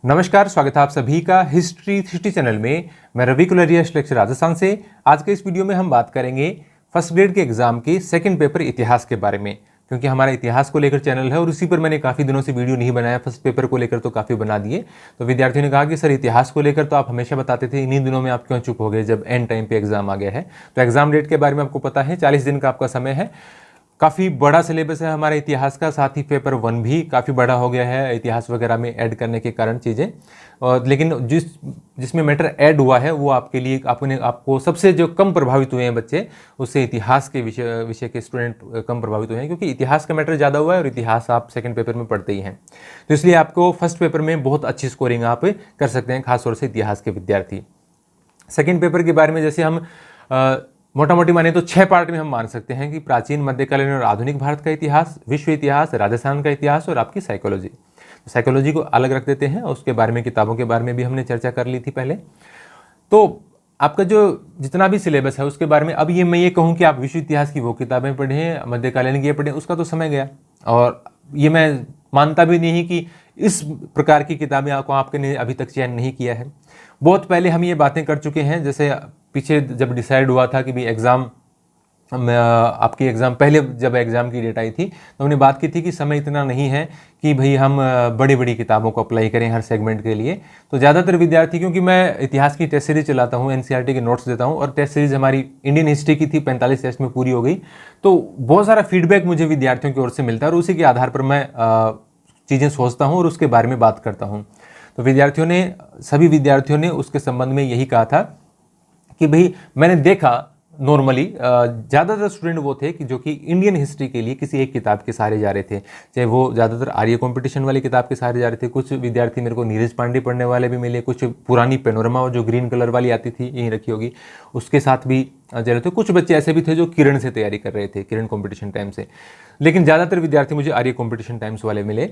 नमस्कार, स्वागत है आप सभी का हिस्ट्री 360 चैनल में। मैं रवि कुलरिया, लेक्चर राजस्थान से। आज के इस वीडियो में हम बात करेंगे फर्स्ट ग्रेड के एग्जाम के सेकंड पेपर इतिहास के बारे में, क्योंकि हमारा इतिहास को लेकर चैनल है और उसी पर मैंने काफ़ी दिनों से वीडियो नहीं बनाया। फर्स्ट पेपर को लेकर तो काफ़ी बना दिए, तो विद्यार्थियों ने कहा कि सर इतिहास को लेकर तो आप हमेशा बताते थे, इन्हीं दिनों में आप क्यों चुप हो गए जब एंड टाइम पे एग्जाम आ गया है। तो एग्जाम डेट के बारे में आपको पता है, 40 दिन का आपका समय है। काफ़ी बड़ा सिलेबस है हमारे इतिहास का, साथ ही पेपर 1 भी काफ़ी बड़ा हो गया है इतिहास वगैरह में ऐड करने के कारण चीज़ें। और लेकिन जिसमें मैटर ऐड हुआ है वो आपके लिए आपको सबसे जो कम प्रभावित हुए हैं बच्चे, उससे इतिहास के विषय के स्टूडेंट कम प्रभावित हुए हैं, क्योंकि इतिहास का मैटर ज़्यादा हुआ है और इतिहास आप सेकंड पेपर में पढ़ते ही हैं। तो इसलिए आपको फर्स्ट पेपर में बहुत अच्छी स्कोरिंग आप कर सकते हैं, खासतौर से इतिहास के विद्यार्थी। सेकेंड पेपर के बारे में जैसे हम मोटा मोटी माने तो 6 पार्ट में हम मान सकते हैं कि प्राचीन, मध्यकालीन और आधुनिक भारत का इतिहास, विश्व इतिहास, राजस्थान का इतिहास और आपकी साइकोलॉजी। तो साइकोलॉजी को अलग रख देते हैं और उसके बारे में किताबों के बारे में भी हमने चर्चा कर ली थी पहले। तो आपका जो जितना भी सिलेबस है उसके बारे में अब मैं ये कहूँ कि आप विश्व इतिहास की वो किताबें पढ़ें, मध्यकालीन की पढ़ें, उसका तो समय गया। और ये मैं मानता भी नहीं कि इस प्रकार की किताबें आपने अभी तक चयन नहीं किया है। बहुत पहले हम ये बातें कर चुके हैं, जैसे पीछे जब डिसाइड हुआ था कि भाई आपकी एग्ज़ाम पहले जब एग्ज़ाम की डेट आई थी तो हमने बात की थी कि समय इतना नहीं है कि भाई हम बड़ी बड़ी किताबों को अप्लाई करें हर सेगमेंट के लिए। तो ज़्यादातर विद्यार्थी, क्योंकि मैं इतिहास की टेस्ट सीरीज चलाता हूँ, एनसीईआरटी के नोट्स देता हूँ और टेस्ट सीरीज हमारी इंडियन हिस्ट्री की थी, 45 टेस्ट में पूरी हो गई। तो बहुत सारा फीडबैक मुझे विद्यार्थियों की ओर से मिलता है और उसी के आधार पर मैं चीज़ें सोचता हूँ और उसके बारे में बात करता हूँ। तो सभी विद्यार्थियों ने उसके संबंध में यही कहा था कि भाई मैंने देखा नॉर्मली ज़्यादातर स्टूडेंट वो थे कि जो कि इंडियन हिस्ट्री के लिए किसी एक किताब के सहारे जा रहे थे, चाहे वो ज़्यादातर आर्य कंपटीशन वाली किताब के सहारे जा रहे थे। कुछ विद्यार्थी मेरे को नीरज पांडे पढ़ने वाले भी मिले, कुछ पुरानी पेनोरमा जो ग्रीन कलर वाली आती थी यहीं रखी होगी उसके साथ भी जा रहे थे। कुछ बच्चे ऐसे भी थे जो किरण से तैयारी कर रहे थे, किरण कंपटीशन टाइम से, लेकिन ज़्यादातर विद्यार्थी मुझे आर्य कंपटीशन टाइम्स वाले मिले।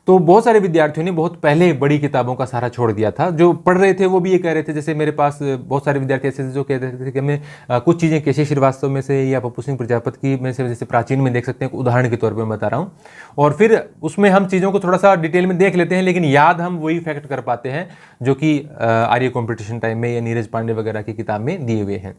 तो बहुत सारे विद्यार्थियों ने बहुत पहले बड़ी किताबों का सहारा छोड़ दिया था। जो पढ़ रहे थे वो भी ये कह रहे थे, जैसे मेरे पास बहुत सारे विद्यार्थी ऐसे थे जो कह रहे थे कि हमें कुछ चीज़ें केशव श्रीवास्तव में से या पप्पू सिंह प्रजापति की में से, जैसे प्राचीन में देख सकते हैं, उदाहरण के तौर पर मैं बता रहा हूँ, और फिर उसमें हम चीज़ों को थोड़ा सा डिटेल में देख लेते हैं, लेकिन याद हम वही फैक्ट कर पाते हैं जो कि आर्य कंपटीशन टाइम में या नीरज पांडे वगैरह की किताब में दिए हुए हैं।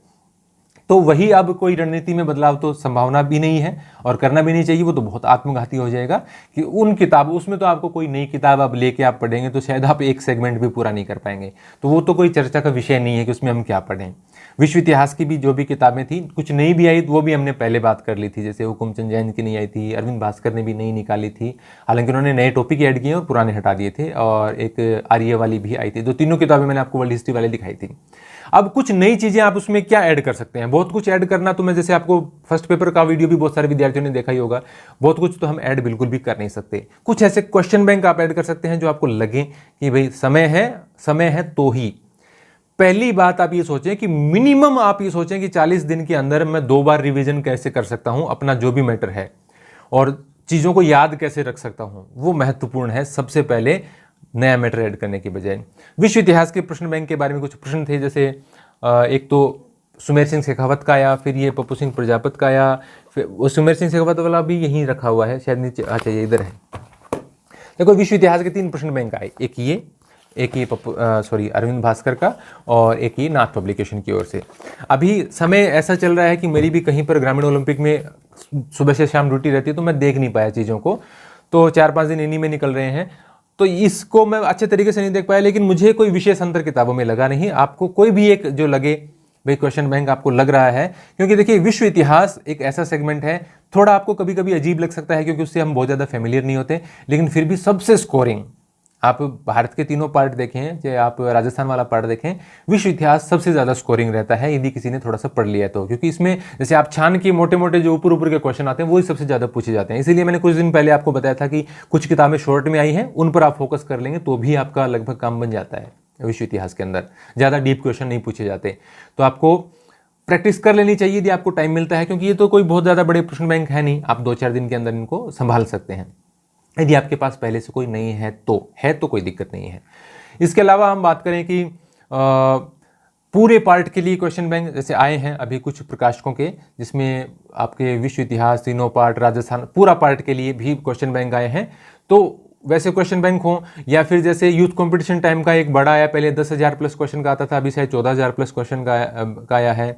तो वही अब कोई रणनीति में बदलाव तो संभावना भी नहीं है और करना भी नहीं चाहिए, वो तो बहुत आत्मघाती हो जाएगा कि उन किताबों उसमें तो आपको कोई नई किताब अब लेके आप पढ़ेंगे तो शायद आप एक सेगमेंट भी पूरा नहीं कर पाएंगे। तो वो तो कोई चर्चा का विषय नहीं है कि उसमें हम क्या पढ़ें। विश्व इतिहास की भी जो भी किताबें थी, कुछ नई भी आई वो भी हमने पहले बात कर ली थी, जैसे हुकुमचंद जैन की नई आई थी, अरविंद भास्कर ने भी नई निकाली थी, हालांकि उन्होंने नए टॉपिक ऐड किए और पुराने हटा दिए थे, और एक आर्य वाली भी आई थी। तो तीनों किताबें मैंने आपको वर्ल्ड हिस्ट्री वाली दिखाई थी। अब कुछ नई चीजें आप उसमें क्या ऐड कर सकते हैं, बहुत कुछ ऐड करना तो मैं, जैसे आपको फर्स्ट पेपर का वीडियो भी बहुत सारे विद्यार्थियों ने देखा ही होगा, बहुत कुछ तो हम ऐड बिल्कुल भी कर नहीं सकते। कुछ ऐसे क्वेश्चन बैंक आप ऐड कर सकते हैं जो आपको लगे कि भाई समय है तो ही। पहली बात आप ये सोचें कि मिनिमम आप ये सोचें कि 40 दिन के अंदर मैं 2 बार रिवीजन कैसे कर सकता हूं अपना जो भी मैटर है, और चीजों को याद कैसे रख सकता हूं, वो महत्वपूर्ण है सबसे पहले, नया मैटर ऐड करने के बजाय। विश्व इतिहास के प्रश्न बैंक के बारे में कुछ प्रश्न थे, जैसे एक तो सुमेर सिंह शेखावत का आया, फिर ये पप्पू सिंह प्रजापति का आया, फिर वो सुमेर सिंह शेखावत वाला भी यहीं रखा हुआ है शायद नीचे, अच्छा ये इधर है। देखो विश्व इतिहास के 3 प्रश्न बैंक आए, एक ये अरविंद भास्कर का, और एक ये नाथ पब्लिकेशन की ओर से। अभी समय ऐसा चल रहा है कि मेरी भी कहीं पर ग्रामीण ओलंपिक में सुबह से शाम ड्यूटी रहती है, तो मैं देख नहीं पाया चीज़ों को, तो 4-5 दिन इन्हीं में निकल रहे हैं, तो इसको मैं अच्छे तरीके से नहीं देख पाया। लेकिन मुझे कोई विशेष अंतर किताबों में लगा नहीं। आपको कोई भी एक जो लगे भाई क्वेश्चन बैंक आपको लग रहा है, क्योंकि देखिए विश्व इतिहास एक ऐसा सेगमेंट है, थोड़ा आपको कभी कभी अजीब लग सकता है क्योंकि उससे हम बहुत ज़्यादा फेमिलियर नहीं होते, लेकिन फिर भी सबसे स्कोरिंग, आप भारत के तीनों पार्ट देखें चाहे आप राजस्थान वाला पार्ट देखें, विश्व इतिहास सबसे ज़्यादा स्कोरिंग रहता है यदि किसी ने थोड़ा सा पढ़ लिया तो, क्योंकि इसमें जैसे आप छान के मोटे मोटे जो ऊपर के क्वेश्चन आते हैं वही सबसे ज़्यादा पूछे जाते हैं। इसीलिए मैंने कुछ दिन पहले आपको बताया था कि कुछ किताबें शॉर्ट में आई हैं, उन पर आप फोकस कर लेंगे तो भी आपका लगभग काम बन जाता है। विश्व इतिहास के अंदर ज़्यादा डीप क्वेश्चन नहीं पूछे जाते, तो आपको प्रैक्टिस कर लेनी चाहिए यदि आपको टाइम मिलता है, क्योंकि ये तो कोई बहुत ज़्यादा बड़े प्रश्न बैंक है नहीं, आप 2-4 दिन के अंदर इनको संभाल सकते हैं। यदि आपके पास पहले से कोई नहीं है तो कोई दिक्कत नहीं है। इसके अलावा हम बात करें कि पूरे पार्ट के लिए क्वेश्चन बैंक जैसे आए हैं अभी कुछ प्रकाशकों के, जिसमें आपके विश्व इतिहास तीनों पार्ट, राजस्थान पूरा पार्ट के लिए भी क्वेश्चन बैंक आए हैं, तो वैसे क्वेश्चन बैंक हो, या फिर जैसे यूथ कंपटीशन टाइम का एक बड़ा आया, पहले 10,000 प्लस क्वेश्चन का आता था, अभी शायद 14,000 प्लस क्वेश्चन का आया है।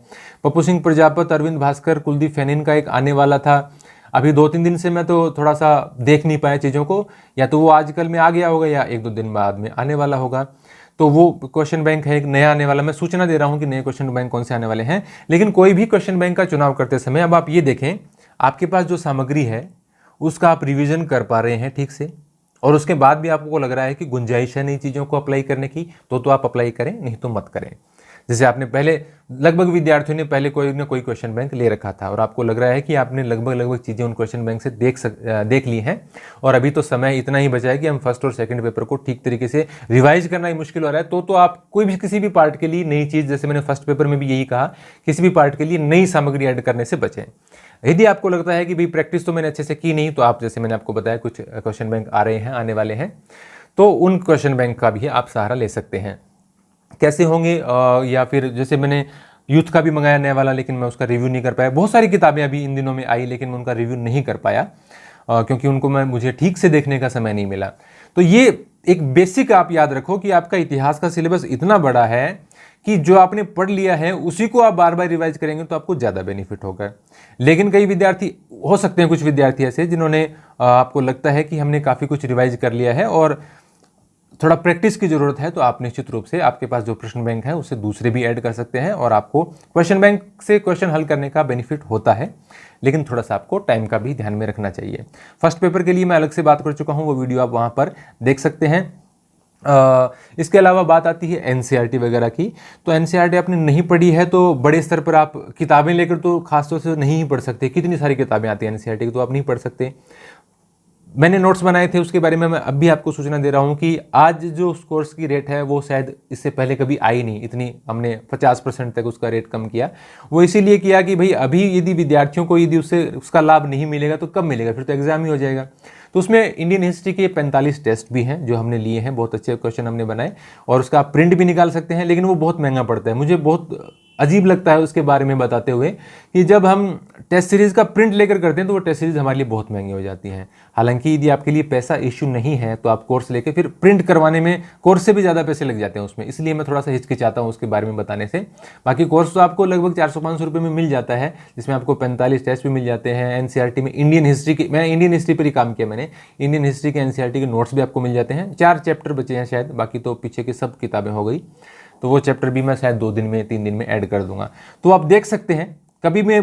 पप्पू सिंह प्रजापत, अरविंद भास्कर, कुलदीप फैनिन का एक आने वाला था। अभी 2-3 दिन से मैं तो थोड़ा सा देख नहीं पाया चीज़ों को, या तो वो आजकल में आ गया होगा या 1-2 दिन बाद में आने वाला होगा। तो वो क्वेश्चन बैंक है एक नया आने वाला। मैं सूचना दे रहा हूँ कि नए क्वेश्चन बैंक कौन से आने वाले हैं। लेकिन कोई भी क्वेश्चन बैंक का चुनाव करते समय अब आप ये देखें, आपके पास जो सामग्री है उसका आप रिवीजन कर पा रहे हैं ठीक से, और उसके बाद भी आपको लग रहा है कि गुंजाइश है नई चीज़ों को अप्लाई करने की, तो आप अप्लाई करें, नहीं तो मत करें। जैसे आपने पहले लगभग विद्यार्थियों ने पहले कोई ना कोई क्वेश्चन बैंक ले रखा था और आपको लग रहा है कि आपने लगभग चीज़ें उन क्वेश्चन बैंक से देख ली हैं, और अभी तो समय इतना ही बचा है कि हम फर्स्ट और सेकंड पेपर को ठीक तरीके से रिवाइज करना ही मुश्किल हो रहा है। तो आप कोई भी किसी भी पार्ट के लिए नई चीज़, जैसे मैंने फर्स्ट पेपर में भी यही कहा, किसी भी पार्ट के लिए नई सामग्री ऐड करने से बचें। यदि आपको लगता है कि भाई प्रैक्टिस तो मैंने अच्छे से की नहीं, तो आप, जैसे मैंने आपको बताया, कुछ क्वेश्चन बैंक आ रहे हैं, आने वाले हैं, तो उन क्वेश्चन बैंक का भी आप सहारा ले सकते हैं। कैसे होंगे, या फिर जैसे मैंने यूथ का भी मंगाया नया वाला, लेकिन मैं उसका रिव्यू नहीं कर पाया। बहुत सारी किताबें अभी इन दिनों में आई, लेकिन मैं उनका रिव्यू नहीं कर पाया क्योंकि उनको मुझे ठीक से देखने का समय नहीं मिला। तो ये एक बेसिक आप याद रखो कि आपका इतिहास का सिलेबस इतना बड़ा है कि जो आपने पढ़ लिया है उसी को आप बार बार रिवाइज करेंगे तो आपको ज़्यादा बेनिफिट होगा। लेकिन कई विद्यार्थी हो सकते हैं, कुछ विद्यार्थी ऐसे जिन्होंने आपको लगता है कि हमने काफ़ी कुछ रिवाइज कर लिया है और थोड़ा प्रैक्टिस की ज़रूरत है, तो आप निश्चित रूप से आपके पास जो प्रश्न बैंक है उससे दूसरे भी ऐड कर सकते हैं, और आपको क्वेश्चन बैंक से क्वेश्चन हल करने का बेनिफिट होता है, लेकिन थोड़ा सा आपको टाइम का भी ध्यान में रखना चाहिए। फर्स्ट पेपर के लिए मैं अलग से बात कर चुका हूँ, वो वीडियो आप वहाँ पर देख सकते हैं। इसके अलावा बात आती है एनसीईआरटी वगैरह की। तो एनसीईआरटी आपने नहीं पढ़ी है तो बड़े स्तर पर आप किताबें लेकर तो खासतौर से नहीं ही पढ़ सकते, कितनी सारी किताबें आती हैं एनसीईआरटी की, तो आप नहीं पढ़ सकते। मैंने नोट्स बनाए थे, उसके बारे में मैं अब भी आपको सूचना दे रहा हूं कि आज जो उस कोर्स की रेट है वो शायद इससे पहले कभी आई नहीं, इतनी हमने 50% तक उसका रेट कम किया। वो इसीलिए किया कि भाई अभी यदि विद्यार्थियों को यदि उसका लाभ नहीं मिलेगा तो कब मिलेगा, फिर तो एग्जाम ही हो जाएगा। तो उसमें इंडियन हिस्ट्री के 45 टेस्ट भी हैं जो हमने लिए हैं, बहुत अच्छे क्वेश्चन हमने बनाए, और उसका आप प्रिंट भी निकाल सकते हैं, लेकिन वो बहुत महंगा पड़ता है। मुझे बहुत अजीब लगता है उसके बारे में बताते हुए कि जब हम टेस्ट सीरीज़ का प्रिंट लेकर करते हैं तो वो टेस्ट सीरीज़ हमारे लिए बहुत महंगी हो जाती हैं। हालांकि यदि आपके लिए पैसा इशू नहीं है तो आप कोर्स लेके फिर प्रिंट करवाने में कोर्स से भी ज़्यादा पैसे लग जाते हैं उसमें, इसलिए मैं थोड़ा सा हिचकिचाता हूँ उसके बारे में बताने से। बाकी कोर्स तो आपको लगभग 400-500 रुपये में मिल जाता है, जिसमें आपको 45 टेस्ट भी मिल जाते हैं। एनसीईआरटी में इंडियन हिस्ट्री की, मैं इंडियन हिस्ट्री पर ही काम किया मैंने, इंडियन हिस्ट्री के एनसीईआरटी के नोट्स भी आपको मिल जाते हैं। 4 चैप्टर बचे हैं शायद, बाकी तो पीछे की सब किताबें हो गई, तो वो चैप्टर भी मैं शायद 2 दिन में 3 दिन में ऐड कर दूंगा, तो आप देख सकते हैं। कभी मैं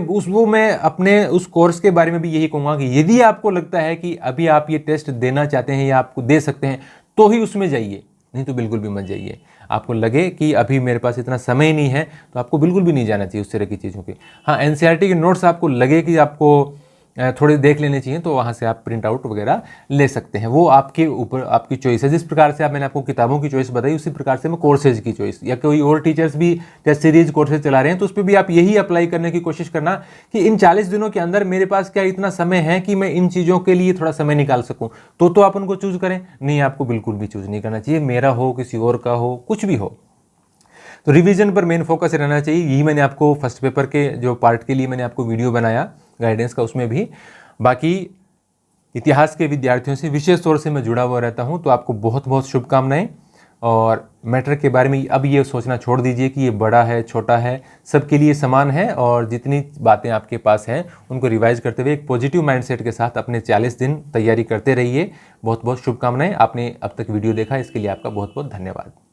मैं अपने उस कोर्स के बारे में भी यही कहूँगा कि यदि आपको लगता है कि अभी आप ये टेस्ट देना चाहते हैं या आपको दे सकते हैं तो ही उसमें जाइए, नहीं तो बिल्कुल भी मत जाइए। आपको लगे कि अभी मेरे पास इतना समय नहीं है तो आपको बिल्कुल भी नहीं जाना चाहिए उस तरह की चीज़ों के। हाँ, एनसीईआरटी के नोट्स आपको लगे कि आपको थोड़े देख लेने चाहिए तो वहाँ से आप प्रिंट आउट वगैरह ले सकते हैं, वो आपके ऊपर, आपकी चॉइस है। जिस प्रकार से मैंने आपको किताबों की चॉइस बताई उसी प्रकार से मैं कोर्सेज की चॉइस, या कोई और टीचर्स भी टेस्ट सीरीज कोर्सेज चला रहे हैं तो उस पर भी आप यही अप्लाई करने की कोशिश करना कि इन 40 दिनों के अंदर मेरे पास क्या इतना समय है कि मैं इन चीज़ों के लिए थोड़ा समय निकाल सकूँ, तो आप उनको चूज करें। नहीं, आपको बिल्कुल भी चूज नहीं करना चाहिए, मेरा हो किसी और का हो कुछ भी हो, तो रिवीजन पर मेन फोकस रहना चाहिए। यही मैंने आपको फर्स्ट पेपर के जो पार्ट के लिए मैंने आपको वीडियो बनाया गाइडेंस का, उसमें भी। बाकी इतिहास के विद्यार्थियों से विशेष तौर से मैं जुड़ा हुआ रहता हूं, तो आपको बहुत बहुत शुभकामनाएं। और मैटर के बारे में अब ये सोचना छोड़ दीजिए कि ये बड़ा है छोटा है, सबके लिए समान है, और जितनी बातें आपके पास हैं उनको रिवाइज करते हुए एक पॉजिटिव माइंडसेट के साथ अपने 40 दिन तैयारी करते रहिए। बहुत बहुत शुभकामनाएं। आपने अब तक वीडियो देखा इसके लिए आपका बहुत बहुत धन्यवाद।